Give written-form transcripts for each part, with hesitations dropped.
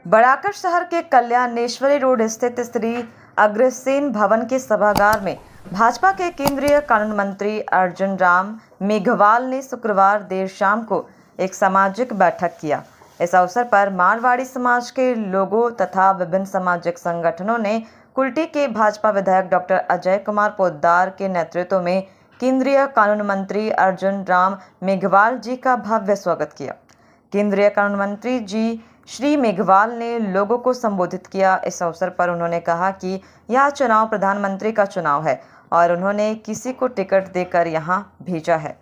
बड़ाकर शहर के कल्याणेश्वरी रोड स्थित श्री अग्रसेन भवन के सभागार में भाजपा के केंद्रीय कानून मंत्री अर्जुन राम मेघवाल ने शुक्रवार देर शाम को एक सामाजिक बैठक किया। इस अवसर पर मारवाड़ी समाज के लोगों तथा विभिन्न सामाजिक संगठनों ने कुल्टी के भाजपा विधायक डॉक्टर अजय कुमार पोद्दार के नेतृत्व में केंद्रीय कानून मंत्री अर्जुन राम मेघवाल जी का भव्य स्वागत किया। केंद्रीय कानून मंत्री जी श्री मेघवाल ने लोगों को संबोधित किया। इस अवसर पर उन्होंने कहा कि यह चुनाव प्रधानमंत्री का चुनाव है और उन्होंने किसी को टिकट देकर यहां भेजा है।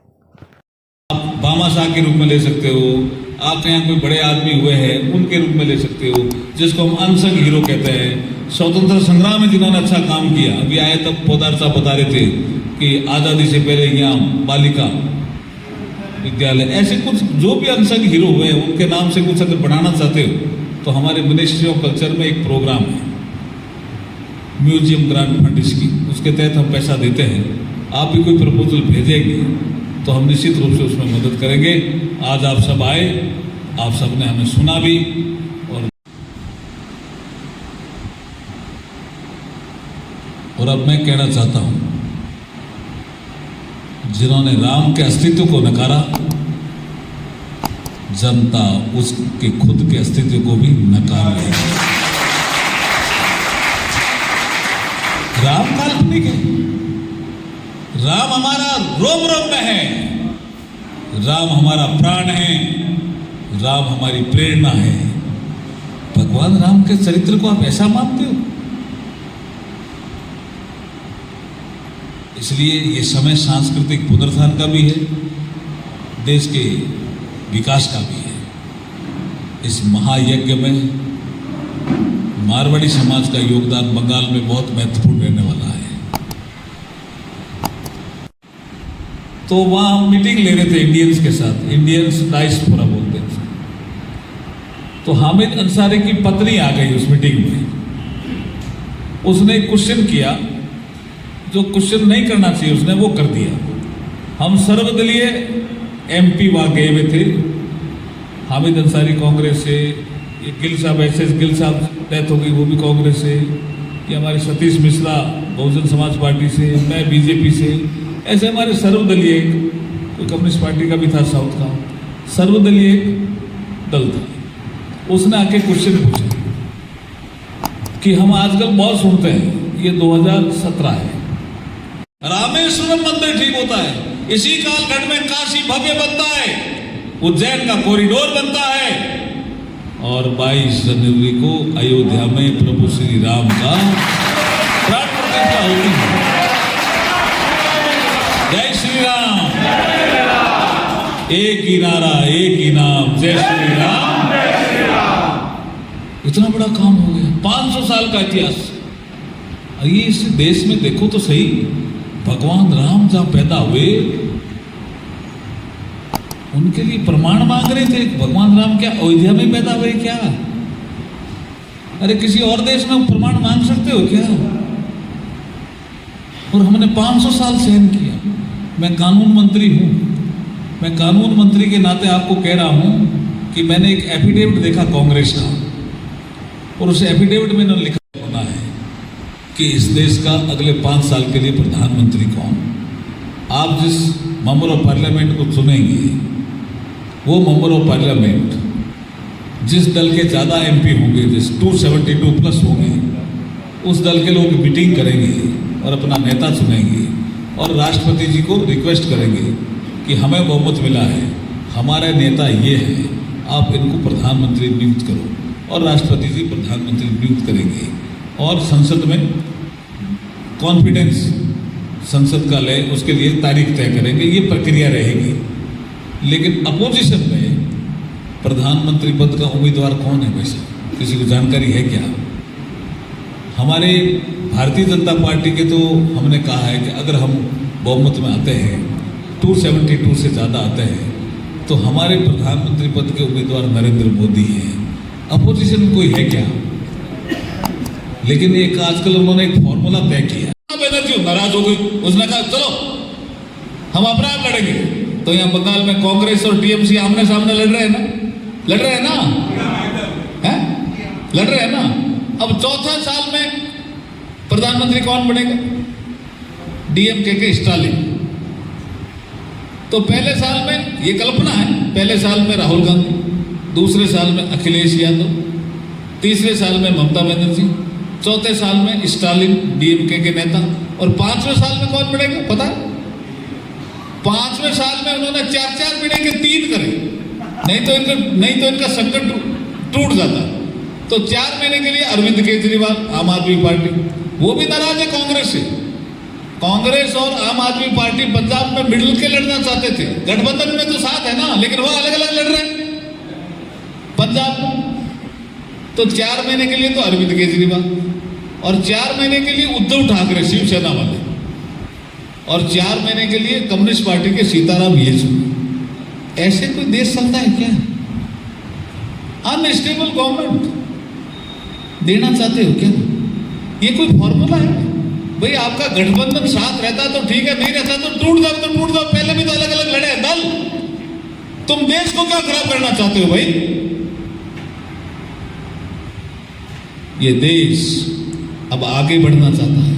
आप भामाशाह के रूप में ले सकते हो, आप यहाँ कोई बड़े आदमी हुए हैं उनके रूप में ले सकते हो, जिसको हम अनसंग हीरो कहते हैं। स्वतंत्र संग्राम में जिन्होंने अच्छा काम किया, अभी आए तब पोद्दार साहब बता रहे थे कि आज़ादी से पहले यहाँ बालिका विद्यालय, ऐसे कुछ जो भी अनसंग हीरो हुए हैं उनके नाम से कुछ अगर बनाना चाहते हो तो हमारे मिनिस्ट्री ऑफ कल्चर में एक प्रोग्राम है, म्यूजियम ग्रांट फंड की, उसके तहत हम पैसा देते हैं। आप भी कोई प्रपोजल भेजेंगे तो हम निश्चित रूप से उसमें मदद करेंगे। आज आप सब आए, आप सब ने हमें सुना भी। और अब मैं कहना चाहता हूं, जिन्होंने राम के अस्तित्व को नकारा, जनता उसके खुद के अस्तित्व को भी नकार लेगी। राम काल्पनिक है, राम हमारा रोम रोम में है, राम हमारा प्राण है, राम हमारी प्रेरणा है। भगवान राम के चरित्र को आप ऐसा मानते हो? इसलिए ये समय सांस्कृतिक पुनरुत्थान का भी है, देश के विकास का भी है। इस महायज्ञ में मारवाड़ी समाज का योगदान बंगाल में बहुत महत्वपूर्ण रहने वाला है। तो वहां हम मीटिंग ले रहे थे इंडियंस के साथ, इंडियंस डायस्पोरा बोलते हैं। तो हामिद अंसारी की पत्नी आ गई उस मीटिंग में। उसने क्वेश्चन किया, जो क्वेश्चन नहीं करना चाहिए उसने वो कर दिया। हम सर्वदलीय एमपी वहां गए हुए थे, हामिद अंसारी कांग्रेस से, ये गिल साहब एसएस गिल साहब डेथ हो गई वो भी कांग्रेस से, ये हमारे सतीश मिश्रा बहुजन समाज पार्टी से, मैं बीजेपी से, ऐसे हमारे सर्वदलीय, कोई कम्युनिस्ट पार्टी का भी था साउथ का, सर्वदलीय दल था। उसने आके क्वेश्चन पूछा कि हम आजकल बहुत सुनते हैं, ये 2017 है, रामेश्वरम मंदिर ठीक होता है, इसी कालखंड में काशी भव्य बनता है, उज्जैन का कॉरिडोर बनता है और 22 जनवरी को अयोध्या में प्रभु श्री राम का प्राण प्रतिष्ठा होगी। जय श्री राम, एक ही नारा, एक ही नाम, जय श्री राम, जय श्री राम। इतना बड़ा काम हो गया, 500 साल का इतिहास। ये इस देश में देखो तो सही, भगवान राम जहां पैदा हुए उनके लिए प्रमाण मांग रहे थे। भगवान राम क्या अयोध्या में पैदा हुए क्या? अरे किसी और देश में प्रमाण मांग सकते हो क्या? और हमने 500 साल सहन किया। मैं कानून मंत्री हूं, मैं कानून मंत्री के नाते आपको कह रहा हूं कि मैंने एक एफिडेविट देखा कांग्रेस का, और उस एफिडेविट में इन्होंने लिखा होना है कि इस देश का अगले 5 साल के लिए प्रधानमंत्री कौन। आप जिस मेंबर ऑफ पार्लियामेंट को चुनेंगे, वो मेंबर ऑफ पार्लियामेंट जिस दल के ज़्यादा एमपी होंगे, जिस 272 प्लस होंगे, उस दल के लोग मीटिंग करेंगे और अपना नेता चुनेंगे और राष्ट्रपति जी को रिक्वेस्ट करेंगे कि हमें बहुमत मिला है, हमारे नेता ये है, आप इनको प्रधानमंत्री नियुक्त करो। और राष्ट्रपति जी प्रधानमंत्री नियुक्त करेंगे और संसद में कॉन्फिडेंस संसद का ले, उसके लिए तारीख तय करेंगे। ये प्रक्रिया रहेगी। लेकिन अपोजिशन में प्रधानमंत्री पद का उम्मीदवार कौन है? वैसे किसी को जानकारी है क्या? हमारे भारतीय जनता पार्टी के तो हमने कहा है कि अगर हम बहुमत में आते हैं, 272 से ज़्यादा आते हैं, तो हमारे प्रधानमंत्री पद के उम्मीदवार नरेंद्र मोदी हैं। अपोजिशन में कोई है क्या? लेकिन एक आजकल उन्होंने एक फॉर्मूला तय किया। बनर्जी नाराज हो गई, उसने कहा चलो हम अपने आप लड़ेंगे। तो यहाँ बंगाल में कांग्रेस और टीएमसी आमने सामने लड़ रहे हैं ना, है? लड़ रहे हैं ना। अब चौथा साल में प्रधानमंत्री कौन बनेगा? डीएमके के स्टालिन। तो पहले साल में, ये कल्पना है, पहले साल में राहुल गांधी, दूसरे साल में अखिलेश यादव, तीसरे साल में ममता बनर्जी, चौथे साल में स्टालिन डीएमके के नेता, और पांचवें साल में कौन बनेगा पता है? पांचवें साल में उन्होंने 4-4 महीने के 3 करे, नहीं तो इनका संकट टूट जाता। तो 4 महीने के लिए अरविंद केजरीवाल, आम आदमी पार्टी, वो भी नाराज है कांग्रेस से। कांग्रेस और आम आदमी पार्टी पंजाब में मिडिल के लड़ना चाहते थे, गठबंधन में तो साथ है ना, लेकिन वो अलग अलग लड़ रहे हैं पंजाब में। तो 4 महीने के लिए तो अरविंद केजरीवाल, और 4 महीने के लिए उद्धव ठाकरे शिवसेना वाले, और 4 महीने के लिए कम्युनिस्ट पार्टी के सीताराम येचुरी। ऐसे कोई देश चलता है क्या? अनस्टेबल गवर्नमेंट देना चाहते हो क्या? ये कोई फॉर्मूला है? भाई आपका गठबंधन साथ रहता तो ठीक है, नहीं रहता तो टूट जाओ। पहले भी तो अलग अलग लड़े दल। तुम देश को क्या खराब करना चाहते हो भाई? ये देश अब आगे बढ़ना चाहता है।